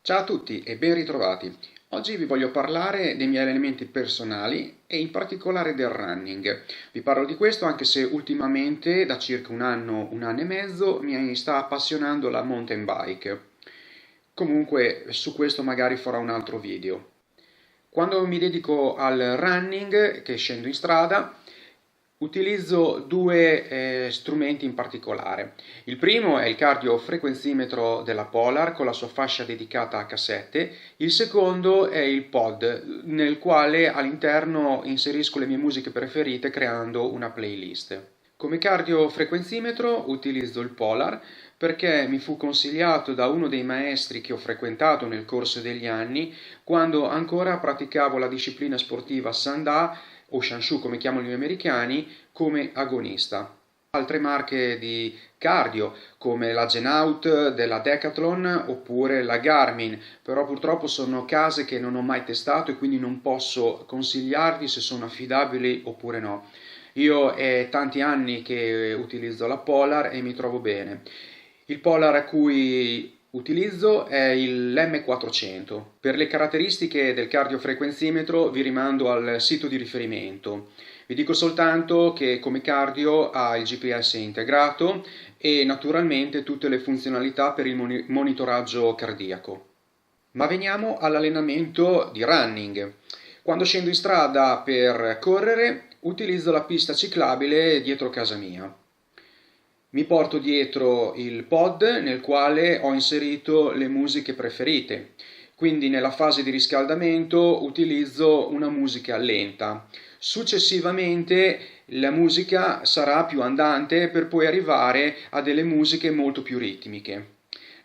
Ciao a tutti e ben ritrovati. Oggi vi voglio parlare dei miei allenamenti personali e in particolare del running. Vi parlo di questo anche se ultimamente, da circa un anno e mezzo, mi sta appassionando la mountain bike. Comunque, su questo magari farò un altro video. Quando mi dedico al running, che scendo in strada, utilizzo due strumenti in particolare. Il primo è il cardiofrequenzimetro della Polar con la sua fascia dedicata a cassette, il secondo è il pod nel quale all'interno inserisco le mie musiche preferite creando una playlist. Come cardiofrequenzimetro utilizzo il Polar perché mi fu consigliato da uno dei maestri che ho frequentato nel corso degli anni quando ancora praticavo la disciplina sportiva Sanda o Shanshu come chiamano gli americani come agonista. Altre marche di cardio come la Genout della Decathlon oppure la Garmin, però purtroppo sono case che non ho mai testato e quindi non posso consigliarvi se sono affidabili oppure no. Io è tanti anni che utilizzo la Polar e mi trovo bene. Il Polar a cui utilizzo è l'M400. Per le caratteristiche del cardiofrequenzimetro vi rimando al sito di riferimento. Vi dico soltanto che come cardio ha il GPS integrato e naturalmente tutte le funzionalità per il monitoraggio cardiaco. Ma veniamo all'allenamento di running. Quando scendo in strada per correre utilizzo la pista ciclabile dietro casa mia. Mi porto dietro il pod nel quale ho inserito le musiche preferite, quindi nella fase di riscaldamento utilizzo una musica lenta. Successivamente la musica sarà più andante per poi arrivare a delle musiche molto più ritmiche.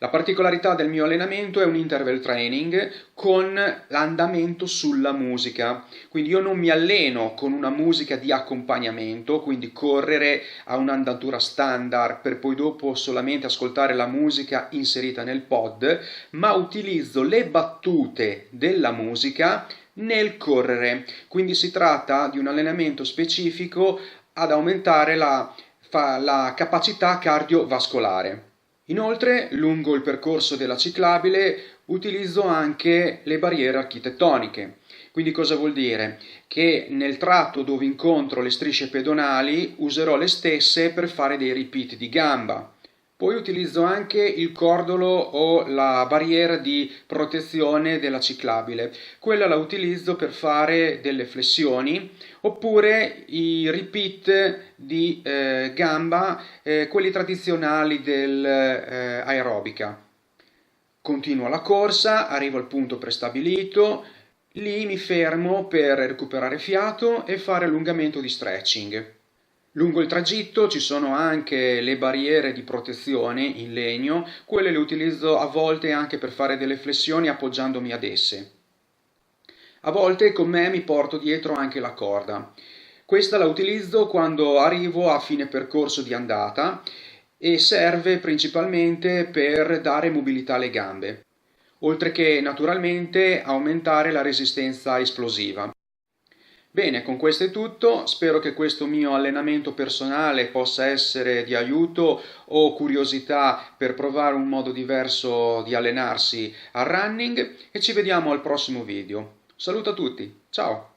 La particolarità del mio allenamento è un interval training con l'andamento sulla musica, quindi io non mi alleno con una musica di accompagnamento, quindi correre a un'andatura standard per poi dopo solamente ascoltare la musica inserita nel pod, ma utilizzo le battute della musica nel correre, quindi si tratta di un allenamento specifico ad aumentare la capacità cardiovascolare. Inoltre, lungo il percorso della ciclabile utilizzo anche le barriere architettoniche. Quindi cosa vuol dire? Che nel tratto dove incontro le strisce pedonali userò le stesse per fare dei repeat di gamba. Poi utilizzo anche il cordolo o la barriera di protezione della ciclabile. Quella la utilizzo per fare delle flessioni oppure i repeat di gamba, quelli tradizionali dell'aerobica. Continuo la corsa, arrivo al punto prestabilito, lì mi fermo per recuperare fiato e fare allungamento di stretching. Lungo il tragitto ci sono anche le barriere di protezione in legno, quelle le utilizzo a volte anche per fare delle flessioni appoggiandomi ad esse. A volte con me mi porto dietro anche la corda. Questa la utilizzo quando arrivo a fine percorso di andata e serve principalmente per dare mobilità alle gambe, oltre che naturalmente aumentare la resistenza esplosiva. Bene, con questo è tutto, spero che questo mio allenamento personale possa essere di aiuto o curiosità per provare un modo diverso di allenarsi al running e ci vediamo al prossimo video. Saluto a tutti, ciao!